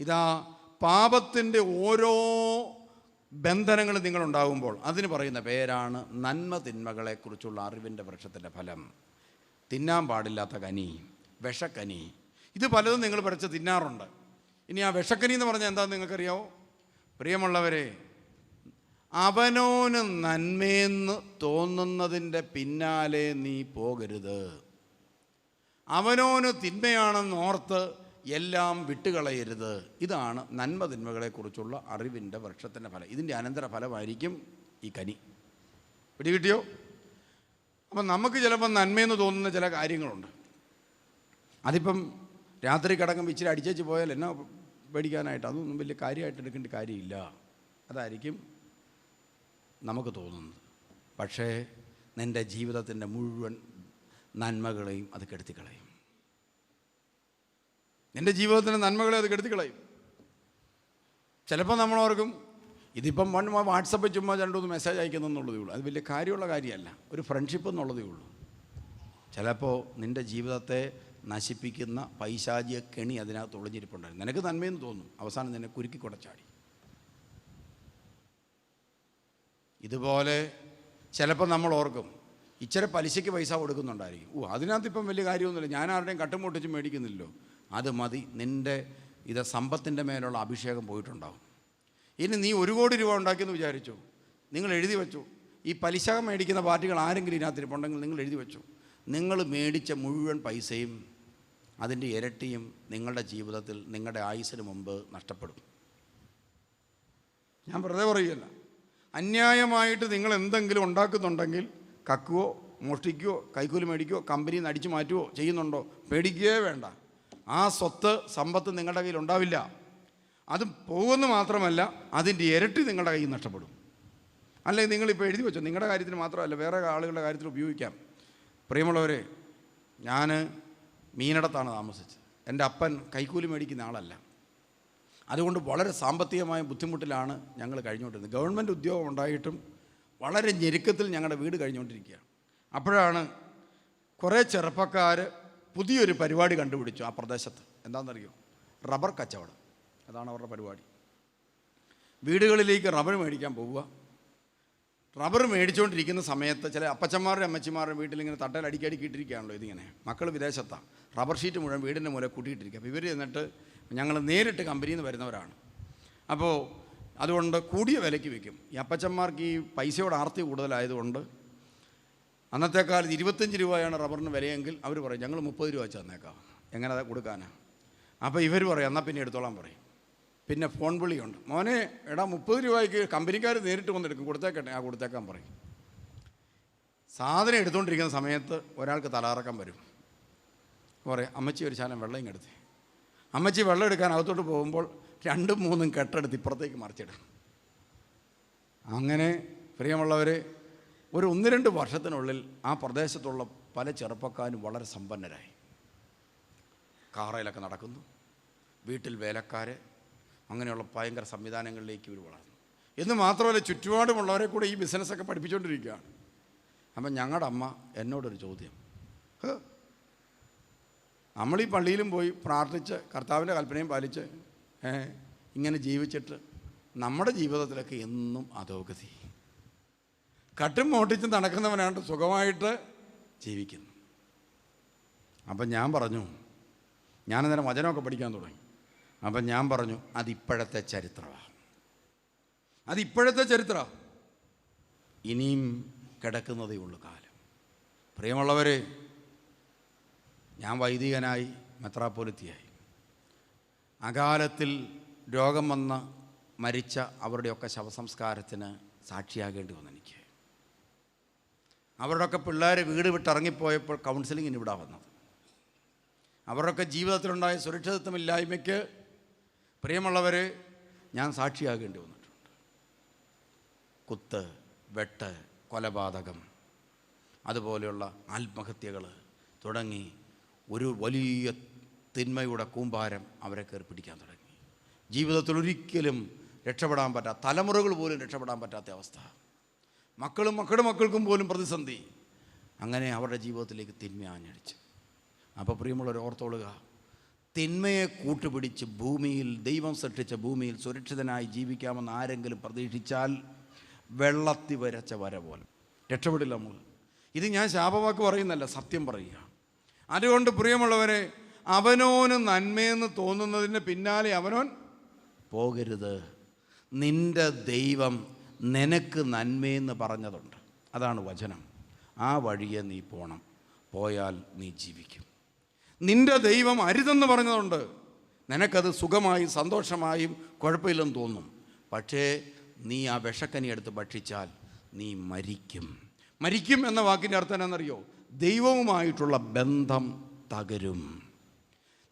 ഇതാ പാപത്തിൻ്റെ ഓരോ ബന്ധനങ്ങൾ നിങ്ങളുണ്ടാകുമ്പോൾ അതിന് പറയുന്ന പേരാണ് നന്മ തിന്മകളെക്കുറിച്ചുള്ള അറിവിൻ്റെ വൃക്ഷത്തിൻ്റെ ഫലം. തിന്നാൻ പാടില്ലാത്ത കനി, വിഷക്കനി, ഇത് പലതും നിങ്ങൾ പഠിച്ച് തിന്നാറുണ്ട്. ഇനി ആ വിഷക്കനി എന്ന് പറഞ്ഞാൽ എന്താണെന്ന് നിങ്ങൾക്കറിയാമോ? പ്രിയമുള്ളവരെ, അവനോന് നന്മയെന്ന് തോന്നുന്നതിൻ്റെ പിന്നാലെ നീ പോകരുത്. അവനോന് തിന്മയാണെന്ന് ഓർത്ത് എല്ലാം വിട്ടുകളയരുത്. ഇതാണ് നന്മ തിന്മകളെക്കുറിച്ചുള്ള അറിവിൻ്റെ വൃക്ഷത്തിൻ്റെ ഫലം. ഇതിൻ്റെ അനന്തരഫലമായിരിക്കും ഈ കനി. പിടികിട്ടിയോ? അപ്പം നമുക്ക് ചിലപ്പം നന്മയെന്ന് തോന്നുന്ന ചില കാര്യങ്ങളുണ്ട്. അതിപ്പം രാത്രി കിടക്കുമ്പോൾ ഇച്ചിരി അടിച്ചേച്ച് പോയാൽ എന്നാ പേടിക്കാനായിട്ട്? അതൊന്നും വലിയ കാര്യമായിട്ട് എടുക്കേണ്ട കാര്യമില്ല. അതായിരിക്കും നമുക്ക് തോന്നുന്നത്. പക്ഷേ നിൻ്റെ ജീവിതത്തിൻ്റെ മുഴുവൻ നന്മകളെയും അത് കെടുത്തിക്കളയും. നിൻ്റെ ജീവിതത്തിൻ്റെ നന്മകളെ അത് കെടുത്തിക്കളയും. ചിലപ്പോൾ നമ്മളോർക്കും ഇതിപ്പം വാട്സപ്പിൽ ചുമ്മാ രണ്ടൂന്ന് മെസ്സേജ് അയക്കുന്നെന്നുള്ളതേ ഉള്ളൂ. അത് വലിയ കാര്യമുള്ള കാര്യമല്ല, ഒരു ഫ്രണ്ട്ഷിപ്പ് എന്നുള്ളതേ ഉള്ളൂ. ചിലപ്പോൾ നിൻ്റെ ജീവിതത്തെ നശിപ്പിക്കുന്ന പൈശാചിക കെണി അതിനകത്ത് ഒളിഞ്ഞിരിപ്പുണ്ടായിരുന്നു. നിനക്ക് നന്മയെന്ന് തോന്നും, അവസാനം നിന്നെ കുരുക്കി കുടച്ചാടി. ഇതുപോലെ ചിലപ്പോൾ നമ്മൾ ഓർക്കും ഇച്ചിരി പലിശയ്ക്ക് പൈസ കൊടുക്കുന്നുണ്ടായിരിക്കും. അതിനകത്ത് ഇപ്പം വലിയ കാര്യമൊന്നുമില്ല, ഞാൻ ആരുടെയും കട്ടും പൊട്ടിച്ച് മേടിക്കുന്നില്ലല്ലോ, അത് മതി. നിൻ്റെ ഇത് സമ്പത്തിൻ്റെ മേലുള്ള അഭിഷേകം പോയിട്ടുണ്ടാകും. ഇനി നീ 1 കോടി രൂപ ഉണ്ടാക്കിയെന്ന് വിചാരിച്ചു, നിങ്ങൾ എഴുതി വെച്ചു. ഈ പലിശ മേടിക്കുന്ന പാർട്ടികൾ ആരെങ്കിലും ഇതിനകത്തിരിപ്പുണ്ടെങ്കിൽ നിങ്ങൾ എഴുതി വെച്ചു. നിങ്ങൾ മേടിച്ച മുഴുവൻ പൈസയും അതിൻ്റെ ഇരട്ടിയും നിങ്ങളുടെ ജീവിതത്തിൽ നിങ്ങളുടെ ആയുസ്സിന് മുമ്പ് നഷ്ടപ്പെടും. ഞാൻ വെറുതെ പറയുകയല്ല. അന്യായമായിട്ട് നിങ്ങൾ എന്തെങ്കിലും ഉണ്ടാക്കുന്നുണ്ടെങ്കിൽ കക്കുവോ മോഷ്ടിക്കുകയോ കൈക്കൂലി മേടിക്കുകയോ കമ്പനിയിൽ നിന്ന് അടിച്ചു മാറ്റുകയോ ചെയ്യുന്നുണ്ടോ, പേടിക്കുകയേ വേണ്ട. ആ സമ്പത്ത് നിങ്ങളുടെ കയ്യിൽ ഉണ്ടാവില്ല. അത് പോകുമെന്ന് മാത്രമല്ല, അതിൻ്റെ ഇരട്ടി നിങ്ങളുടെ കയ്യിൽ നഷ്ടപ്പെടും. അല്ലെങ്കിൽ നിങ്ങളിപ്പോൾ എഴുതി വെച്ചോ, നിങ്ങളുടെ കാര്യത്തിന് മാത്രമല്ല വേറെ ആളുകളുടെ കാര്യത്തിൽ ഉപയോഗിക്കാം. പ്രിയമുള്ളവരെ, ഞാൻ മീനടത്താണ് താമസിച്ചത്. എൻ്റെ അപ്പൻ കൈക്കൂലി മേടിക്കുന്ന ആളല്ല. അതുകൊണ്ട് വളരെ സാമ്പത്തികമായ ബുദ്ധിമുട്ടിലാണ് ഞങ്ങൾ കഴിഞ്ഞുകൊണ്ടിരുന്നത്. ഗവൺമെൻറ് ഉദ്യോഗം ഉണ്ടായിട്ടും വളരെ ഞെരുക്കത്തിൽ ഞങ്ങളുടെ വീട് കഴിഞ്ഞുകൊണ്ടിരിക്കുകയാണ്. അപ്പോഴാണ് കുറേ ചെറുപ്പക്കാർ പുതിയൊരു പരിപാടി കണ്ടുപിടിച്ചു ആ പ്രദേശത്ത്. എന്താണെന്നറിയോ? റബ്ബർ കച്ചവടം. അതാണ് അവരുടെ പരിപാടി. വീടുകളിലേക്ക് റബ്ബർ മേടിക്കാൻ പോവുക. റബ്ബർ മേടിച്ചുകൊണ്ടിരിക്കുന്ന സമയത്ത് ചില അപ്പച്ചന്മാരുടെ അമ്മച്ചിമാരുടെ വീട്ടിലിങ്ങനെ തട്ടൽ അടിക്കടിക്കിട്ടിരിക്കുകയാണല്ലോ ഇതിങ്ങനെ. മക്കൾ വിദേശത്താണ്. റബ്ബർ ഷീറ്റ് മുഴുവൻ വീടിൻ്റെ മൂലം കൂട്ടിയിട്ടിരിക്കുക. അപ്പോൾ ഇവർ എന്നിട്ട് ഞങ്ങൾ നേരിട്ട് കമ്പനിയിൽ നിന്ന് വരുന്നവരാണ്. അപ്പോൾ അതുകൊണ്ട് കൂടിയ വിലയ്ക്ക് വിൽക്കും. ഈ അപ്പച്ചന്മാർക്ക് ഈ പൈസയോട് ആർത്തി കൂടുതലായതുകൊണ്ട് അന്നത്തെ കാലത്ത് 25 രൂപയാണ് റബ്ബറിന് വിലയെങ്കിൽ അവർ പറയും ഞങ്ങൾ 30 രൂപ വെച്ച് തന്നേക്കാം. എങ്ങനെ അത് കൊടുക്കാനാണ്? അപ്പോൾ ഇവർ പറയും എന്നാൽ പിന്നെ എടുത്തോളാൻ പറയും. പിന്നെ ഫോൺ വിളിയുണ്ട്, മോനെ എടാ 30 രൂപയ്ക്ക് കമ്പനിക്കാർ നേരിട്ട് വന്നെടുക്കും, കൊടുത്തേക്കട്ടെ. കൊടുത്തേക്കാൻ പറയും. സാധനം എടുത്തുകൊണ്ടിരിക്കുന്ന സമയത്ത് ഒരാൾക്ക് തലകറക്കം വരും. പറയും അമ്മച്ചി ഒരു ശാലം വെള്ളം ഇങ്ങെടുത്ത്. അമ്മച്ചി വെള്ളം എടുക്കാൻ അകത്തോട്ട് പോകുമ്പോൾ 2, 3 കെട്ടെടുത്ത് ഇപ്പുറത്തേക്ക് മറിച്ചിടും. അങ്ങനെ പ്രിയമുള്ളവർ, ഒരു 1-2 വർഷത്തിനുള്ളിൽ ആ പ്രദേശത്തുള്ള പല ചെറുപ്പക്കാരും വളരെ സമ്പന്നരായി. കാറയിലൊക്കെ നടക്കുന്നു, വീട്ടിൽ വേലക്കാർ, അങ്ങനെയുള്ള ഭയങ്കര സംവിധാനങ്ങളിലേക്ക് ഇവർ വളർന്നു. എന്ന് മാത്രമല്ല ചുറ്റുപാടുമുള്ളവരെ കൂടെ ഈ ബിസിനസ്സൊക്കെ പഠിപ്പിച്ചുകൊണ്ടിരിക്കുകയാണ്. അപ്പം ഞങ്ങളുടെ അമ്മ എന്നോടൊരു ചോദ്യം, നമ്മളീ പള്ളിയിലും പോയി പ്രാർത്ഥിച്ച് കർത്താവിൻ്റെ കൽപ്പനയും പാലിച്ച് ഇങ്ങനെ ജീവിച്ചിട്ട് നമ്മുടെ ജീവിതത്തിലൊക്കെ എന്നും അധോഗതി, കട്ടും മോട്ടിച്ചും നടക്കുന്നവനാണ്ട് സുഖമായിട്ട് ജീവിക്കുന്നു. അപ്പം ഞാൻ പറഞ്ഞു, ഞാനന്നേരം വചനമൊക്കെ പഠിക്കാൻ തുടങ്ങി. അപ്പം ഞാൻ പറഞ്ഞു അതിപ്പോഴത്തെ ചരിത്രമാണ്, അതിപ്പോഴത്തെ ചരിത്രം, ഇനിയും കിടക്കുന്നതേ ഉള്ളൂ കാലം. പ്രിയമുള്ളവരെ, ഞാൻ വൈദികനായി മെത്രാപ്പൊലിത്തയായി. അകാലത്തിൽ രോഗം വന്ന് മരിച്ച അവരുടെയൊക്കെ ശവസംസ്കാരത്തിന് സാക്ഷിയാകേണ്ടി വന്നു എനിക്ക്. അവരുടെയൊക്കെ പിള്ളേർ വീട് വിട്ടിറങ്ങിപ്പോയപ്പോൾ കൗൺസിലിങ്ങിന് ഇവിടെ വന്നത്. അവരുടെയൊക്കെ ജീവിതത്തിലുണ്ടായ സുരക്ഷിതത്വമില്ലായ്മയ്ക്ക് പ്രിയമുള്ളവർ ഞാൻ സാക്ഷിയാകേണ്ടി വന്നിട്ടുണ്ട്. കുത്ത്, വെട്ട്, കൊലപാതകം, അതുപോലെയുള്ള ആത്മഹത്യകൾ തുടങ്ങി ഒരു വലിയ തിന്മയുടെ കൂമ്പാരം അവരെ കയറി പിടിക്കാൻ തുടങ്ങി. ജീവിതത്തിൽ ഒരിക്കലും രക്ഷപ്പെടാൻ പറ്റാത്ത, തലമുറകൾ പോലും രക്ഷപ്പെടാൻ പറ്റാത്ത അവസ്ഥ, മക്കളും മക്കളുടെ മക്കൾക്കും പോലും പ്രതിസന്ധി. അങ്ങനെ അവരുടെ ജീവിതത്തിലേക്ക് തിന്മ ആഞ്ഞടിച്ച്. അപ്പോൾ പ്രിയമുള്ളവർ ഓർത്തോളുക, തിന്മയെ കൂട്ടുപിടിച്ച് ഭൂമിയിൽ, ദൈവം സൃഷ്ടിച്ച ഭൂമിയിൽ സുരക്ഷിതനായി ജീവിക്കാമെന്ന് ആരെങ്കിലും പ്രതീക്ഷിച്ചാൽ വെള്ളത്തിൽ വരച്ച വര പോലെ രക്ഷപ്പെടില്ല നമ്മൾ. ഇത് ഞാൻ ശാപവാക്ക് പറയുന്നല്ല, സത്യം പറയുക. അതുകൊണ്ട് പ്രിയമുള്ളവരെ, അവനോന് നന്മയെന്ന് തോന്നുന്നതിന് പിന്നാലെ അവനോൻ പോകരുത്. നിൻ്റെ ദൈവം നിനക്ക് നന്മയെന്ന് പറഞ്ഞതുണ്ട്, അതാണ് വചനം. ആ വഴിയെ നീ പോകണം, പോയാൽ നീ ജീവിക്കും. നിൻ്റെ ദൈവം അരുതെന്ന് പറഞ്ഞതുണ്ട്, നിനക്കത് സുഖമായും സന്തോഷമായും കുഴപ്പമില്ലെന്ന് തോന്നും. പക്ഷേ നീ ആ വിഷക്കനി എടുത്ത് ഭക്ഷിച്ചാൽ നീ മരിക്കും. മരിക്കും എന്ന വാക്കിൻ്റെ അർത്ഥം എന്നാണെന്നറിയോ? ദൈവവുമായിട്ടുള്ള ബന്ധം തകരും.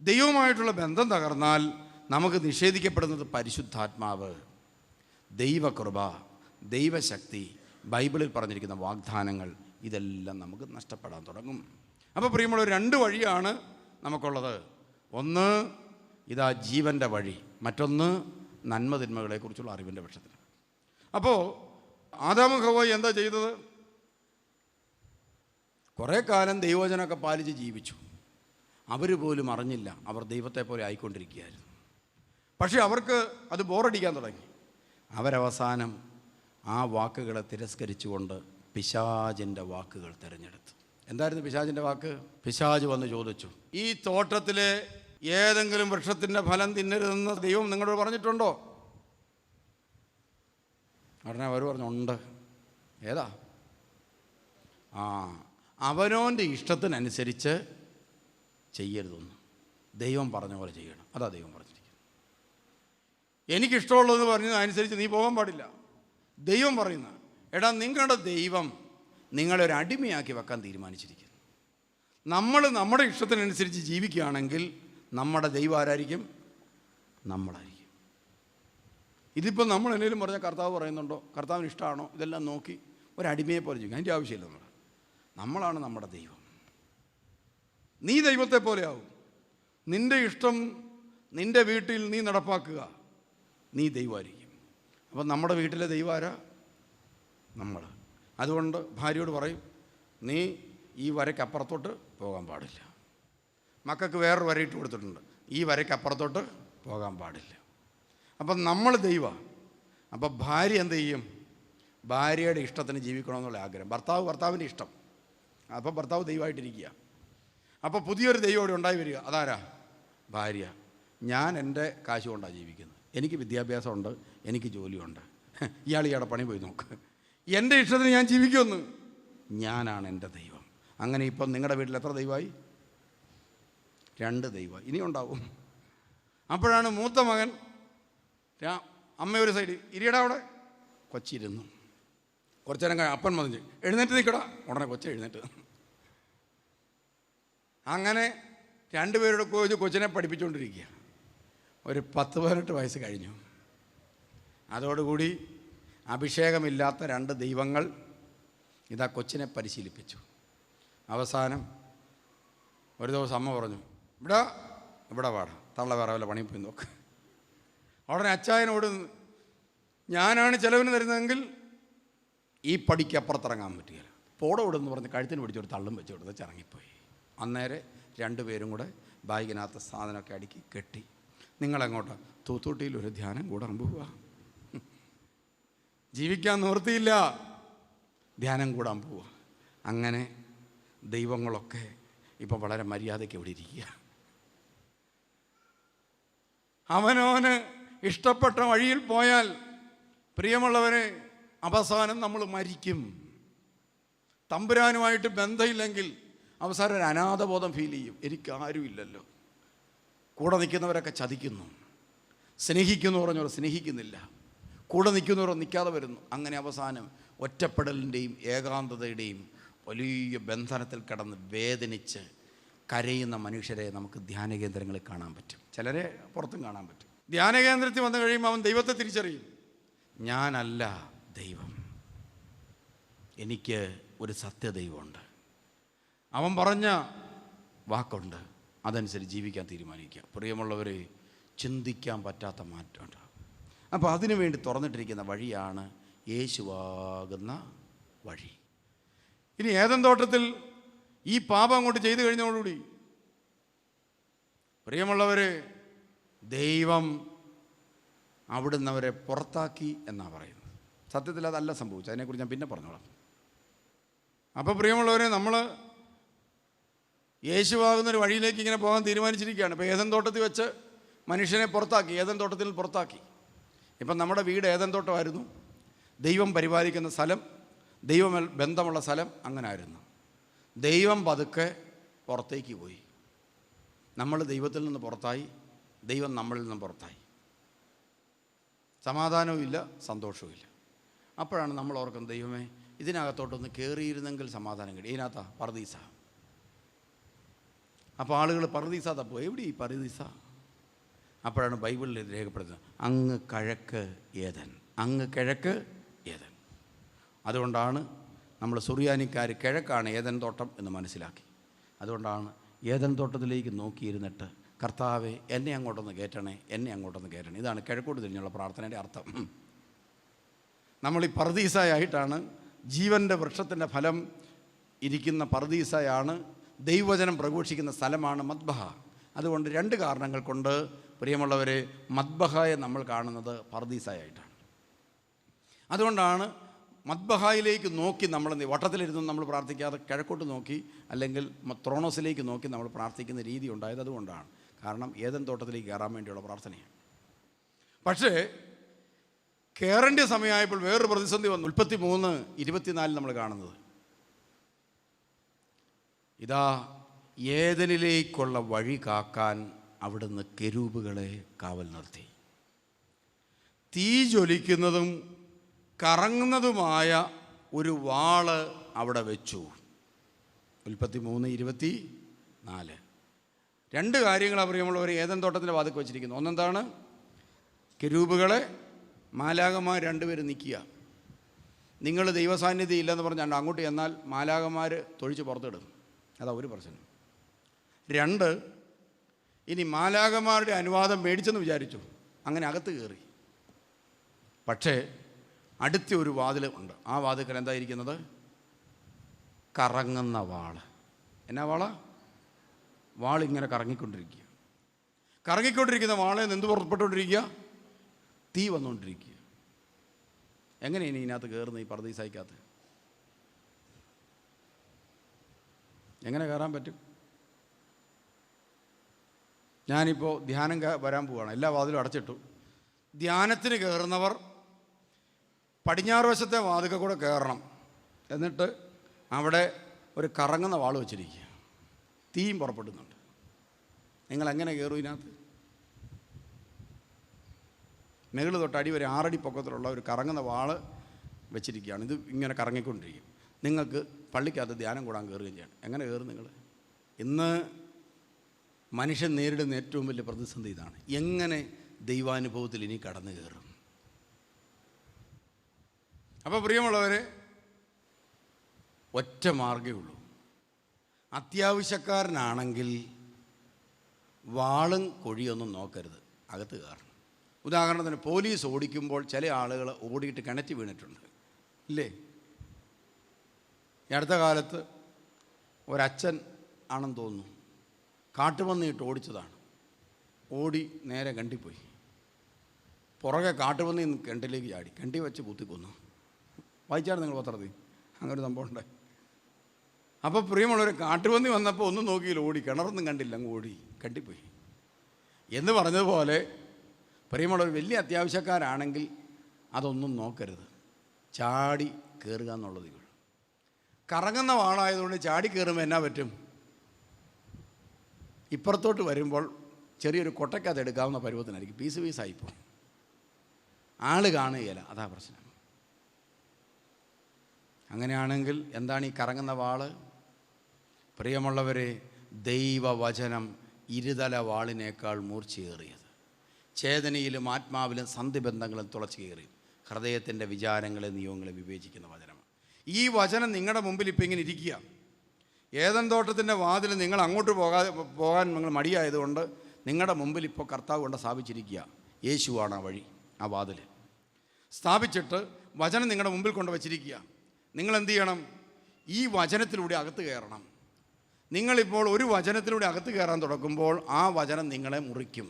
ദൈവവുമായിട്ടുള്ള ബന്ധം തകർന്നാൽ നമുക്ക് നിഷേധിക്കപ്പെടുന്നത് പരിശുദ്ധാത്മാവ്, ദൈവകൃപ, ദൈവശക്തി, ബൈബിളിൽ പറഞ്ഞിരിക്കുന്ന വാഗ്ദാനങ്ങൾ, ഇതെല്ലാം നമുക്ക് നഷ്ടപ്പെടാൻ തുടങ്ങും. അപ്പോൾ പ്രിയമുള്ള 2 വഴിയാണ് നമുക്കുള്ളത്. ഒന്ന് ഇതാ ജീവൻ്റെ വഴി, മറ്റൊന്ന് നന്മ തിന്മകളെക്കുറിച്ചുള്ള അറിവിൻ്റെ പക്ഷത്തിൽ. അപ്പോൾ ആദാമും ഹവ്വയും എന്താ ചെയ്തത്? കുറേ കാലം ദൈവവചനമൊക്കെ പാലിച്ച് ജീവിച്ചു. അവർ പോലും അറിഞ്ഞില്ല അവർ ദൈവത്തെ പോലെ ആയിക്കൊണ്ടിരിക്കുകയായിരുന്നു. പക്ഷേ അവർക്ക് അത് ബോറടിക്കാൻ തുടങ്ങി. അവരവസാനം ആ വാക്കുകളെ തിരസ്കരിച്ചുകൊണ്ട് പിശാചിൻ്റെ വാക്കുകൾ തിരഞ്ഞെടുത്തു. എന്തായിരുന്നു പിശാചിൻ്റെ വാക്ക്? പിശാച് വന്ന് ചോദിച്ചു, ഈ തോട്ടത്തിലെ ഏതെങ്കിലും വൃക്ഷത്തിൻ്റെ ഫലം തിന്നരുതെന്ന് ദൈവം നിങ്ങളോട് പറഞ്ഞിട്ടുണ്ടോ? ഉടനെ അവർ പറഞ്ഞു, ഉണ്ട്. ഏതാ? അവനോൻ്റെ ഇഷ്ടത്തിനനുസരിച്ച് ചെയ്യരുതൊന്നും, ദൈവം പറഞ്ഞ പോലെ ചെയ്യണം. അതാ ദൈവം പറഞ്ഞിരിക്കുന്നത്. എനിക്കിഷ്ടമുള്ളതെന്ന് പറഞ്ഞത് അനുസരിച്ച് നീ പോകാൻ പാടില്ല. ദൈവം പറയുന്ന, എടാ നിങ്ങളുടെ ദൈവം നിങ്ങളൊരു അടിമയാക്കി വെക്കാൻ തീരുമാനിച്ചിരിക്കുന്നു. നമ്മൾ നമ്മുടെ ഇഷ്ടത്തിനനുസരിച്ച് ജീവിക്കുകയാണെങ്കിൽ നമ്മുടെ ദൈവം ആരായിരിക്കും? നമ്മളായിരിക്കും. ഇതിപ്പോൾ നമ്മൾ എന്തെങ്കിലും പറഞ്ഞാൽ കർത്താവ് പറയുന്നുണ്ടോ, കർത്താവിന് ഇഷ്ടമാണോ, ഇതെല്ലാം നോക്കി ഒരു അടിമയെ പോലെ ജീവിക്കും. അതിൻ്റെ ആവശ്യമില്ല. നമ്മളാണ് നമ്മുടെ ദൈവം. നീ ദൈവത്തെ പോലെയാവും. നിൻ്റെ ഇഷ്ടം നിൻ്റെ വീട്ടിൽ നീ നടപ്പാക്കുക, നീ ദൈവമായിരിക്കും. അപ്പം നമ്മുടെ വീട്ടിലെ ദൈവം ആരാ? നമ്മൾ. അതുകൊണ്ട് ഭാര്യയോട് പറയും, നീ ഈ വരയ്ക്കപ്പുറത്തോട്ട് പോകാൻ പാടില്ല. മക്കൾക്ക് വേറൊരു വരയിട്ട് കൊടുത്തിട്ടുണ്ട്, ഈ വരയ്ക്കപ്പുറത്തോട്ട് പോകാൻ പാടില്ല. അപ്പം നമ്മൾ ദൈവമാണ്. അപ്പം ഭാര്യ എന്ത് ചെയ്യും? ഭാര്യയുടെ ഇഷ്ടത്തിന് ജീവിക്കണമെന്നുള്ള ആഗ്രഹം. ഭർത്താവിൻ്റെ ഇഷ്ടം. അപ്പോൾ ഭർത്താവ് ദൈവമായിട്ടിരിക്കുക. അപ്പോൾ പുതിയൊരു ദൈവം ഇവിടെ ഉണ്ടായി വരിക. അതാരാ? ഭാര്യ. ഞാൻ എൻ്റെ കാശ് കൊണ്ടാണ് ജീവിക്കുന്നത്, എനിക്ക് വിദ്യാഭ്യാസമുണ്ട്, എനിക്ക് ജോലിയുണ്ട്. ഇയാളുടെ പണി പോയി നോക്ക്. എൻ്റെ ഇഷ്ടത്തിന് ഞാൻ ജീവിക്കുമെന്ന്. ഞാനാണ് എൻ്റെ ദൈവം. അങ്ങനെ ഇപ്പം നിങ്ങളുടെ വീട്ടിൽ എത്ര ദൈവമായി? 2 ദൈവമായി. ഇനി ഉണ്ടാവും. അപ്പോഴാണ് മൂത്ത മകൻ അമ്മ ഒരു സൈഡ് ഇരിയടാ അവിടെ, കൊച്ചിരുന്നു. കുറച്ചു നേരം അപ്പൻ മതിഞ്ഞ് എഴുന്നേറ്റ് നിൽക്കടാ, ഉടനെ കൊച്ച എഴുന്നേറ്റ്. അങ്ങനെ 2 പേരുടെ കൊച്ചിനെ പഠിപ്പിച്ചുകൊണ്ടിരിക്കുക. ഒരു 10-18 വയസ്സ് കഴിഞ്ഞു. അതോടുകൂടി അഭിഷേകമില്ലാത്ത 2 ദൈവങ്ങൾ ഇതാ കൊച്ചിനെ പരിശീലിപ്പിച്ചു. അവസാനം ഒരു ദിവസം അമ്മ പറഞ്ഞു, ഇവിടെ പാടാം, തള്ള വേറെ വല്ല പണിയും പോയി നോക്ക്. ഉടനെ അച്ചായനോട്, ഞാനാണ് ചിലവിന് തരുന്നതെങ്കിൽ ഈ പടിക്ക് അപ്പുറത്തിറങ്ങാൻ പറ്റുകയില്ല, പോടോടെന്ന് പറഞ്ഞ് കഴുത്തിന് പിടിച്ചൊരു തള്ളും വെച്ച് കൊടുത്ത് ചിറങ്ങിപ്പോയി. അന്നേരം 2 പേരും കൂടെ ബാഗിനകത്ത് സാധനമൊക്കെ അടുക്കി കെട്ടി, നിങ്ങളെങ്ങോട്ടാ? തൂത്തൂട്ടിയിൽ ഒരു ധ്യാനം കൂടാൻ പോവുക. ജീവിക്കാൻ നിവൃത്തിയില്ല, ധ്യാനം കൂടാൻ പോവുക. അങ്ങനെ ദൈവങ്ങളൊക്കെ ഇപ്പം വളരെ മര്യാദയ്ക്ക് ഇവിടെ ഇരിക്കുക. അവനവന് ഇഷ്ടപ്പെട്ട വഴിയിൽ പോയാൽ പ്രിയമുള്ളവരെ അവസാനം നമ്മൾ മരിക്കും. തമ്പുരാനുമായിട്ട് ബന്ധമില്ലെങ്കിൽ അവസാനം ഒരു അനാഥബോധം ഫീൽ ചെയ്യും. എനിക്കാരുമില്ലല്ലോ. കൂടെ നിൽക്കുന്നവരൊക്കെ ചതിക്കുന്നു, സ്നേഹിക്കുന്നു പറഞ്ഞവർ സ്നേഹിക്കുന്നില്ല, കൂടെ നിൽക്കുന്നവർ നിൽക്കാതെ വരുന്നു. അങ്ങനെ അവസാനം ഒറ്റപ്പെടലിൻ്റെയും ഏകാന്തതയുടെയും വലിയ ബന്ധനത്തിൽ കിടന്ന് വേദനിച്ച് കരയുന്ന മനുഷ്യരെ നമുക്ക് ധ്യാനകേന്ദ്രങ്ങളിൽ കാണാൻ പറ്റും. ചിലരെ പുറത്തും കാണാൻ പറ്റും. ധ്യാനകേന്ദ്രത്തിൽ വന്നു കഴിയുമ്പോൾ അവൻ ദൈവത്തെ തിരിച്ചറിയും. ഞാനല്ല ദൈവം, എനിക്ക് ഒരു സത്യദൈവമുണ്ട്, അവൻ പറഞ്ഞ വാക്കുണ്ട്, അതനുസരിച്ച് ജീവിക്കാൻ തീരുമാനിക്കുക. പ്രിയമുള്ളവരെ, ചിന്തിക്കാൻ പറ്റാത്ത മാറ്റമുണ്ട്. അപ്പോൾ അതിനു വേണ്ടി തുറന്നിട്ടിരിക്കുന്ന വഴിയാണ് യേശുവാകുന്ന വഴി. ഇനി ഏദൻ തോട്ടത്തിൽ ഈ പാപം അങ്ങോട്ട് ചെയ്തു കഴിഞ്ഞതോടുകൂടി പ്രിയമുള്ളവർ, ദൈവം അവിടുന്ന് അവരെ പുറത്താക്കി എന്നാണ് പറയുന്നത്. സത്യത്തിൽ അതല്ല സംഭവിച്ചത്. അതിനെക്കുറിച്ച് ഞാൻ പിന്നെ പറഞ്ഞോളാം. അപ്പോൾ പ്രിയമുള്ളവരെ, നമ്മൾ യേശുവാകുന്നൊരു വഴിയിലേക്ക് ഇങ്ങനെ പോകാൻ തീരുമാനിച്ചിരിക്കുകയാണ്. ഇപ്പോൾ ഏദൻ തോട്ടത്തിൽ വെച്ച് മനുഷ്യനെ പുറത്താക്കി, ഏദൻ തോട്ടത്തിൽ പുറത്താക്കി. ഇപ്പം നമ്മുടെ വീട് ഏദൻ തോട്ടമായിരുന്നു. ദൈവം പരിപാലിക്കുന്ന സ്ഥലം, ദൈവം ബന്ധമുള്ള സ്ഥലം അങ്ങനെ ആയിരുന്നു. ദൈവം പതുക്കെ പുറത്തേക്ക് പോയി. നമ്മൾ ദൈവത്തിൽ നിന്ന് പുറത്തായി, ദൈവം നമ്മളിൽ നിന്ന് പുറത്തായി. സമാധാനവും ഇല്ല, സന്തോഷവും ഇല്ല. അപ്പോഴാണ് നമ്മൾ ഓർക്കുന്നത്, ദൈവമേ, ഇതിനകത്തോട്ടൊന്ന് കയറിയിരുന്നെങ്കിൽ സമാധാനം കിട്ടി. ഇതിനകത്താ പറുദീസ. അപ്പോൾ ആളുകൾ പറുദീസ തപ്പോ, എവിടെ ഈ പറുദീസ? അപ്പോഴാണ് ബൈബിളിൽ രേഖപ്പെടുത്തുന്നത്, അങ്ങ് കിഴക്ക് ഏദൻ, അങ്ങ് കിഴക്ക് ഏദൻ. അതുകൊണ്ടാണ് നമ്മൾ സുറിയാനിക്കാർ കിഴക്കാണ് ഏദൻ തോട്ടം എന്ന് മനസ്സിലാക്കി. അതുകൊണ്ടാണ് ഏദൻ തോട്ടത്തിലേക്ക് നോക്കിയിരുന്നിട്ട്, കർത്താവെ, എന്നെ അങ്ങോട്ടൊന്ന് കയറ്റണേ, എന്നെ അങ്ങോട്ടൊന്ന് കയറ്റണേ. ഇതാണ് കിഴക്കോട്ട് തിരിഞ്ഞുള്ള പ്രാർത്ഥനയുടെ അർത്ഥം. നമ്മൾ ഈ പറുദീസയായിട്ടാണ്, ജീവൻ്റെ വൃക്ഷത്തിൻ്റെ ഫലം ഇരിക്കുന്ന പറുദീസയാണ്, ദൈവവചനം പ്രഘോഷിക്കുന്ന സ്ഥലമാണ് മദ്ബഹ. അതുകൊണ്ട് 2 കാരണങ്ങൾ കൊണ്ട് പ്രിയമുള്ളവരെ, മദ്ബഹയെ നമ്മൾ കാണുന്നത് പറുദീസയായിട്ടാണ്. അതുകൊണ്ടാണ് മദ്ബഹായിലേക്ക് നോക്കി നമ്മൾ വട്ടത്തിലിരുന്ന് നമ്മൾ പ്രാർത്ഥിക്കാതെ കിഴക്കോട്ട് നോക്കി, അല്ലെങ്കിൽ ത്രോണോസിലേക്ക് നോക്കി നമ്മൾ പ്രാർത്ഥിക്കുന്ന രീതി ഉണ്ടായത് അതുകൊണ്ടാണ്. കാരണം ഏദൻ തോട്ടത്തിലേക്ക് കയറാൻ വേണ്ടിയുള്ള പ്രാർത്ഥനയാണ്. പക്ഷേ കയറേണ്ട സമയമായപ്പോൾ വേറൊരു പ്രതിസന്ധി വന്നു. 33:24 നമ്മൾ കാണുന്നത്, ഇതാ ഏദനിലേക്കുള്ള വഴി കാക്കാൻ അവിടുന്ന് കെരൂബുകളെ കാവൽ നിർത്തി. തീ ജ്വലിക്കുന്നതും കറങ്ങുന്നതുമായ ഒരു വാള് അവിടെ വെച്ചു. 33:24. 2 കാര്യങ്ങളാണ് പ്രിയമുള്ളവർ ഏദൻ തോട്ടത്തിൻ്റെ വാതിൽക്ക് വെച്ചിരിക്കുന്നത്. ഒന്നെന്താണ്? കെരൂബുകളെ മാലാഖമാർ 2 പേര് നിൽക്കുക. നിങ്ങൾ ദൈവസാന്നിധ്യം ഇല്ലെന്ന് പറഞ്ഞാൽ അങ്ങോട്ട് ചെന്നാൽ മാലാഖമാർ തൊഴിച്ച് പുറത്തിടും. അതാ ഒരു പ്രശ്നം. 2, ഇനി മാലാഖമാരുടെ അനുവാദം മേടിച്ചെന്ന് വിചാരിച്ചു, അങ്ങനെ അകത്ത് കയറി. പക്ഷേ അടുത്ത ഒരു വാതിൽ ഉണ്ട്. ആ വാതിൽക്കൽ എന്തായിരിക്കുന്നത്? കറങ്ങുന്ന വാള്. എന്നാ വാള? വാളിങ്ങനെ കറങ്ങിക്കൊണ്ടിരിക്കുക. കറങ്ങിക്കൊണ്ടിരിക്കുന്ന വാളെ നിന്ന് പുറപ്പെട്ടുകൊണ്ടിരിക്കുക, തീ വന്നുകൊണ്ടിരിക്കുക. എങ്ങനെയാണ് ഇതിനകത്ത് കയറുന്നത്? ഈ പറുദീസയ്ക്കകത്ത് എങ്ങനെ കയറാൻ പറ്റും? ഞാനിപ്പോൾ ധ്യാനം വരാൻ പോവുകയാണ്. എല്ലാ വാതിലും അടച്ചിട്ടു. ധ്യാനത്തിന് കയറുന്നവർ പടിഞ്ഞാറ് വശത്തെ വാതിൽക്കൽ കൂടെ കയറണം. എന്നിട്ട് അവിടെ ഒരു കറങ്ങുന്ന വാൾ വെച്ചിരിക്കുക, തീയും പുറപ്പെടുന്നുണ്ട്. നിങ്ങളെങ്ങനെ കയറും ഇതിനകത്ത്? മുകളിൽ തൊട്ട് അടി വരെ 6 അടി പൊക്കത്തിലുള്ള ഒരു കറങ്ങുന്ന വാള് വെച്ചിരിക്കുകയാണ്. ഇത് ഇങ്ങനെ കറങ്ങിക്കൊണ്ടിരിക്കും. നിങ്ങൾക്ക് പള്ളിക്കകത്ത് ധ്യാനം കൂടാൻ കയറുകയും ചെയ്യണം. എങ്ങനെ കയറും നിങ്ങൾ? ഇന്ന് മനുഷ്യൻ നേരിടുന്ന ഏറ്റവും വലിയ പ്രതിസന്ധി ഇതാണ്. എങ്ങനെ ദൈവാനുഭവത്തിൽ ഇനി കടന്നു കയറും? അപ്പോൾ പ്രിയമുള്ളവരെ, ഒറ്റ മാർഗ്ഗമേ ഉള്ളൂ. അത്യാവശ്യക്കാരനാണെങ്കിൽ വാളും കൊഴിയൊന്നും നോക്കരുത്, അകത്ത് കയറണം. ഉദാഹരണത്തിന് പോലീസ് ഓടിക്കുമ്പോൾ ചില ആളുകൾ ഓടിയിട്ട് കിണറ്റി വീണിട്ടുണ്ട്, ഇല്ലേ? ഈ അടുത്ത കാലത്ത് ഒരച്ഛൻ ആണെന്ന് തോന്നുന്നു, കാട്ടുപന്നിയിട്ട് ഓടിച്ചതാണ്. ഓടി നേരെ കണ്ടിപ്പോയി. പുറകെ കാട്ടുപന്നി കിണറ്റിലേക്ക് ചാടി, കിണറ്റി വെച്ച് കുത്തിക്കൊന്നു. വായിച്ചാണ് നിങ്ങൾ പത്രത്തിൽ അങ്ങനെ ഒരു സംഭവം ഉണ്ടായി. അപ്പോൾ പ്രിയമുള്ളവർ, കാട്ടുപന്നി വന്നപ്പോൾ ഒന്നും നോക്കിയില്ല, ഓടി, കിണറൊന്നും കണ്ടില്ല, അങ്ങ് ഓടി കണ്ടിപ്പോയി എന്ന് പറഞ്ഞതുപോലെ പ്രിയമുള്ളവർ, വലിയ അത്യാവശ്യക്കാരാണെങ്കിൽ അതൊന്നും നോക്കരുത്, ചാടി കയറുക എന്നുള്ളത്. കറങ്ങുന്ന വാളായതുകൊണ്ട് ചാടി കയറുമ്പോൾ എന്നാ പറ്റും? ഇപ്പുറത്തോട്ട് വരുമ്പോൾ ചെറിയൊരു കൊട്ടയ്ക്കകത്ത് എടുക്കാവുന്ന പരുവത്തിനായിരിക്കും, പീസായിപ്പോൾ ആൾ കാണുകയില്ല. അതാ പ്രശ്നം. അങ്ങനെയാണെങ്കിൽ എന്താണ് ഈ കറങ്ങുന്ന വാള്? പ്രിയമുള്ളവരെ, ദൈവവചനം ഇരുതല വാളിനേക്കാൾ മൂർച്ചയേറിയത്, ചേതനയിലും ആത്മാവിലും സന്ധിബന്ധങ്ങളും തുളച്ചു കയറി ഹൃദയത്തിൻ്റെ വിചാരങ്ങളെ നിയമങ്ങളെ വിവേചിക്കുന്ന വചനമാണ്. ഈ വചനം നിങ്ങളുടെ മുമ്പിൽ ഇപ്പം ഇങ്ങനെ ഇരിക്കുക. ഏദൻ തോട്ടത്തിൻ്റെ വാതിൽ നിങ്ങൾ അങ്ങോട്ട് പോകാൻ നിങ്ങൾ മടിയായതുകൊണ്ട് നിങ്ങളുടെ മുമ്പിൽ ഇപ്പോൾ കർത്താവ് കൊണ്ട് സ്ഥാപിച്ചിരിക്കുക. യേശുവാണ് ആ വഴി, ആ വാതിൽ സ്ഥാപിച്ചിട്ട് വചനം നിങ്ങളുടെ മുമ്പിൽ കൊണ്ട് വച്ചിരിക്കുക. നിങ്ങളെന്ത് ചെയ്യണം? ഈ വചനത്തിലൂടെ അകത്ത് കയറണം. നിങ്ങളിപ്പോൾ ഒരു വചനത്തിലൂടെ അകത്ത് കയറാൻ തുടങ്ങുമ്പോൾ ആ വചനം നിങ്ങളെ മുറിക്കും.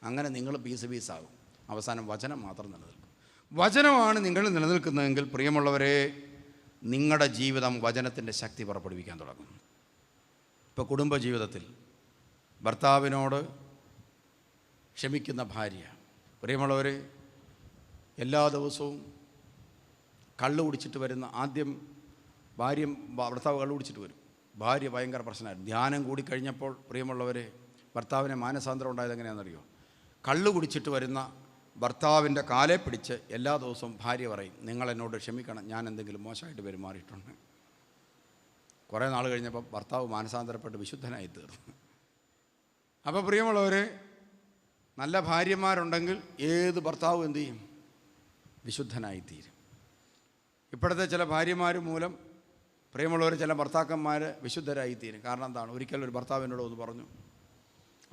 അങ്ങനെ നിങ്ങൾ പീസാകും. അവസാനം വചനം മാത്രം നിലനിൽക്കും. വചനമാണ് നിങ്ങൾ നിലനിൽക്കുന്നതെങ്കിൽ പ്രിയമുള്ളവരെ, നിങ്ങളുടെ ജീവിതം വചനത്തിൻ്റെ ശക്തി പുറപ്പെടുവിക്കാൻ തുടങ്ങും. ഇപ്പോൾ കുടുംബജീവിതത്തിൽ ഭർത്താവിനോട് ക്ഷമിക്കുന്ന ഭാര്യ, പ്രിയമുള്ളവർ, എല്ലാ ദിവസവും കള്ള് കുടിച്ചിട്ട് വരുന്ന, ആദ്യം ഭർത്താവ് കള്ള് കുടിച്ചിട്ട് വരും. ഭാര്യ ഭയങ്കര പ്രശ്നമായിരുന്നു. ധ്യാനം കൂടിക്കഴിഞ്ഞപ്പോൾ പ്രിയമുള്ളവരെ, ഭർത്താവിനെ മാനസാന്തരം ഉണ്ടായത് എങ്ങനെയാണെന്നറിയോ? കള്ള് കുടിച്ചിട്ട് വരുന്ന ഭർത്താവിൻ്റെ കാലെ പിടിച്ച് എല്ലാ ദിവസവും ഭാര്യ പറയും, നിങ്ങളെന്നോട് ക്ഷമിക്കണം, ഞാൻ എന്തെങ്കിലും മോശമായിട്ട് പെരുമാറിയിട്ടുണ്ട്. കുറേ നാൾ കഴിഞ്ഞപ്പോൾ ഭർത്താവ് മാനസാന്തരപ്പെട്ട് വിശുദ്ധനായി തീർന്നു. അപ്പോൾ പ്രിയമുള്ളവർ, നല്ല ഭാര്യമാരുണ്ടെങ്കിൽ ഏത് ഭർത്താവും എന്തു ചെയ്യും? വിശുദ്ധനായിത്തീരും. ഇപ്പോഴത്തെ ചില ഭാര്യമാർ മൂലം പ്രിയമുള്ളവർ, ചില ഭർത്താക്കന്മാർ വിശുദ്ധരായിത്തീരും. കാരണം എന്താണ്? ഒരിക്കലും ഒരു ഭർത്താവിനോട് ഒന്ന് പറഞ്ഞു,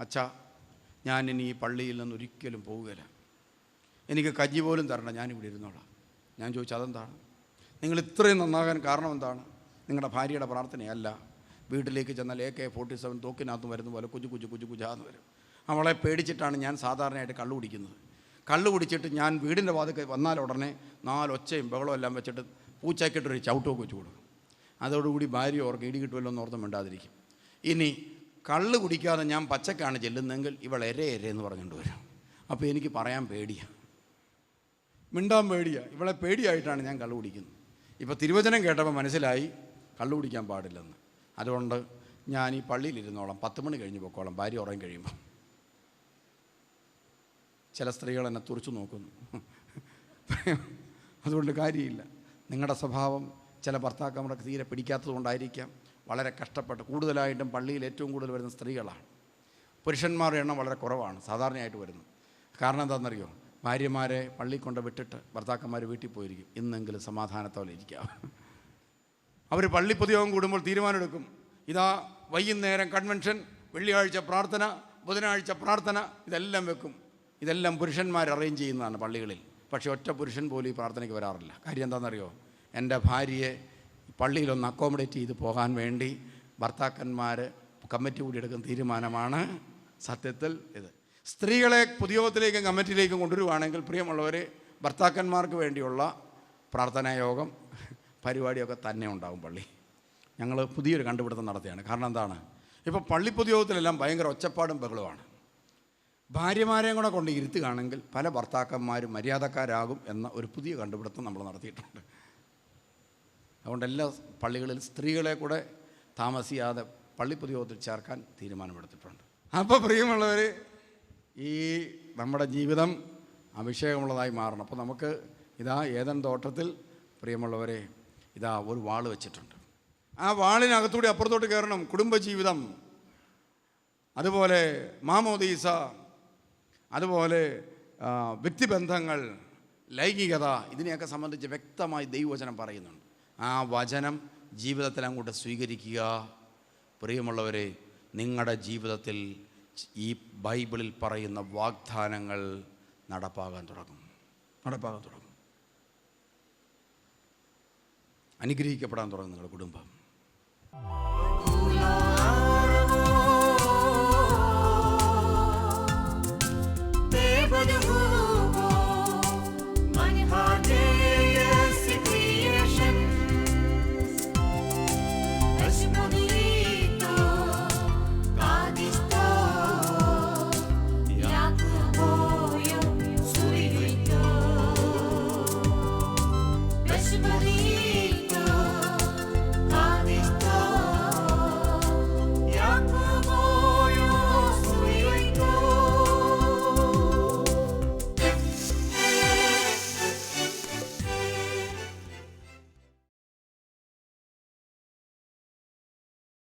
അച്ഛാ, ഞാനിനി ഈ പള്ളിയിൽ നിന്ന് ഒരിക്കലും പോവുകയില്ല, എനിക്ക് കഞ്ഞി പോലും തരണം, ഞാനിവിടെ ഇരുന്നോളാം. ഞാൻ ചോദിച്ചു, അതെന്താണ്? നിങ്ങൾ ഇത്രയും നന്നാകാൻ കാരണം എന്താണ്? നിങ്ങളുടെ ഭാര്യയുടെ പ്രാർത്ഥനയല്ല. വീട്ടിലേക്ക് ചെന്നാൽ AK-47 തോക്കിനകത്ത് വരുന്ന പോലെ കുജാന്ന് വരും. അവളെ പേടിച്ചിട്ടാണ് ഞാൻ സാധാരണയായിട്ട് കള്ളു കുടിക്കുന്നത്. കള്ളു കുടിച്ചിട്ട് ഞാൻ വീടിൻ്റെ വാതിൽക്ക് വന്നാൽ ഉടനെ 4 ഒച്ചയും ബഹളവും എല്ലാം വെച്ചിട്ട് പൂച്ചയ്ക്കിട്ടൊരു ചവിട്ടമൊക്കെ വെച്ച് കൊടുക്കും. അതോടുകൂടി ഭാര്യ ഓർക്കും ഇടി കിട്ടുമല്ലോ എന്ന് ഓർത്തും മിണ്ടാതിരിക്കും. ഇനി കള്ള് കുടിക്കാതെ ഞാൻ പച്ചക്കാണ് ചെല്ലുന്നതെങ്കിൽ ഇവൾ എന്ന് പറഞ്ഞുകൊണ്ട് വരും. അപ്പോൾ എനിക്ക് പറയാൻ പേടിയാണ്, മിണ്ടാൻ പേടിയാണ്. ഇവളെ പേടിയായിട്ടാണ് ഞാൻ കള്ളു കുടിക്കുന്നത്. ഇപ്പോൾ തിരുവചനം കേട്ടപ്പോൾ മനസ്സിലായി കള്ളു കുടിക്കാൻ പാടില്ലെന്ന്. അതുകൊണ്ട് ഞാൻ ഈ പള്ളിയിലിരുന്നോളാം, 10 മണി കഴിഞ്ഞ് പൊക്കോളാം, ഭാര്യ ഉറങ്ങി കഴിയുമ്പോൾ. ചില സ്ത്രീകൾ എന്നെ തുറച്ചു നോക്കുന്നു. അതുകൊണ്ട് കാര്യമില്ല. നിങ്ങളുടെ സ്വഭാവം ചില ഭർത്താക്കന്മാർക്ക് തീരെ പിടിക്കാത്തത് കൊണ്ടായിരിക്കാം വളരെ കഷ്ടപ്പെട്ട്, കൂടുതലായിട്ടും പള്ളിയിൽ ഏറ്റവും കൂടുതൽ വരുന്ന സ്ത്രീകളാണ്. പുരുഷന്മാരുടെ എണ്ണം വളരെ കുറവാണ് സാധാരണയായിട്ട് വരുന്നത്. കാരണം എന്താണെന്നറിയോ? ഭാര്യമാരെ പള്ളിയിൽ കൊണ്ട് വിട്ടിട്ട് ഭർത്താക്കന്മാർ വീട്ടിൽ പോയിരിക്കും, ഇന്നെങ്കിലും സമാധാനത്തോടെ ഇരിക്കാം. അവർ പള്ളി പൊതുയോഗം കൂടുമ്പോൾ തീരുമാനമെടുക്കും, ഇതാ വൈകുന്നേരം കൺവെൻഷൻ, വെള്ളിയാഴ്ച പ്രാർത്ഥന, ബുധനാഴ്ച പ്രാർത്ഥന, ഇതെല്ലാം വെക്കും. ഇതെല്ലാം പുരുഷന്മാർ അറേഞ്ച് ചെയ്യുന്നതാണ് പള്ളികളിൽ. പക്ഷേ ഒറ്റ പുരുഷൻ പോലും ഈ പ്രാർത്ഥനയ്ക്ക് വരാറില്ല. കാര്യം എന്താണെന്നറിയോ? എൻ്റെ ഭാര്യയെ പള്ളിയിലൊന്ന് അക്കോമഡേറ്റ് ചെയ്ത് പോകാൻ വേണ്ടി ഭർത്താക്കന്മാർ കമ്മിറ്റി കൂടി എടുക്കുന്ന തീരുമാനമാണ് സത്യത്തിൽ ഇത്. സ്ത്രീകളെ പൊതുയോഗത്തിലേക്കും കമ്മിറ്റിയിലേക്കും കൊണ്ടുവരുവാണെങ്കിൽ പ്രിയമുള്ളവർ, ഭർത്താക്കന്മാർക്ക് വേണ്ടിയുള്ള പ്രാർത്ഥനാ യോഗം പരിപാടിയൊക്കെ തന്നെ ഉണ്ടാകും പള്ളി. ഞങ്ങൾ പുതിയൊരു കണ്ടുപിടുത്തം നടത്തുകയാണ്. കാരണം എന്താണ്? ഇപ്പോൾ പള്ളി പൊതുയോഗത്തിലെല്ലാം ഭയങ്കര ഒച്ചപ്പാടും ബഹളമാണ്. ഭാര്യമാരെയും കൂടെ കൊണ്ട് ഇരുത്തുകയാണെങ്കിൽ പല ഭർത്താക്കന്മാരും മര്യാദക്കാരാകും എന്ന ഒരു പുതിയ കണ്ടുപിടുത്തം നമ്മൾ നടത്തിയിട്ടുണ്ട്. അതുകൊണ്ട് എല്ലാ പള്ളികളിൽ സ്ത്രീകളെ കൂടെ താമസിയാതെ പള്ളി പൊതുയോഗത്തിൽ ചേർക്കാൻ തീരുമാനമെടുത്തിട്ടുണ്ട്. അപ്പോൾ പ്രിയമുള്ളവർ, ഈ നമ്മുടെ ജീവിതം അഭിഷേകമുള്ളതായി മാറണം. അപ്പോൾ നമുക്ക് ഇതാ ഏദൻ തോട്ടത്തിൽ പ്രിയമുള്ളവരെ ഇതാ ഒരു വാള് വെച്ചിട്ടുണ്ട്. ആ വാളിനകത്തൂടെ അപ്പുറത്തോട്ട് കയറണം. കുടുംബജീവിതം, അതുപോലെ മാമോദീസ, അതുപോലെ വ്യക്തിബന്ധങ്ങൾ, ലൈംഗികത, ഇതിനെയൊക്കെ സംബന്ധിച്ച് വ്യക്തമായി ദൈവവചനം പറയുന്നുണ്ട്. ആ വചനം ജീവിതത്തിൽ അങ്ങോട്ട് സ്വീകരിക്കുക. പ്രിയമുള്ളവരെ, നിങ്ങളുടെ ജീവിതത്തിൽ ഈ ബൈബിളിൽ പറയുന്ന വാഗ്ദാനങ്ങൾ നടപ്പാകാൻ തുടങ്ങും. അനുഗ്രഹിക്കപ്പെടാൻ തുടങ്ങും നിങ്ങളുടെ കുടുംബം.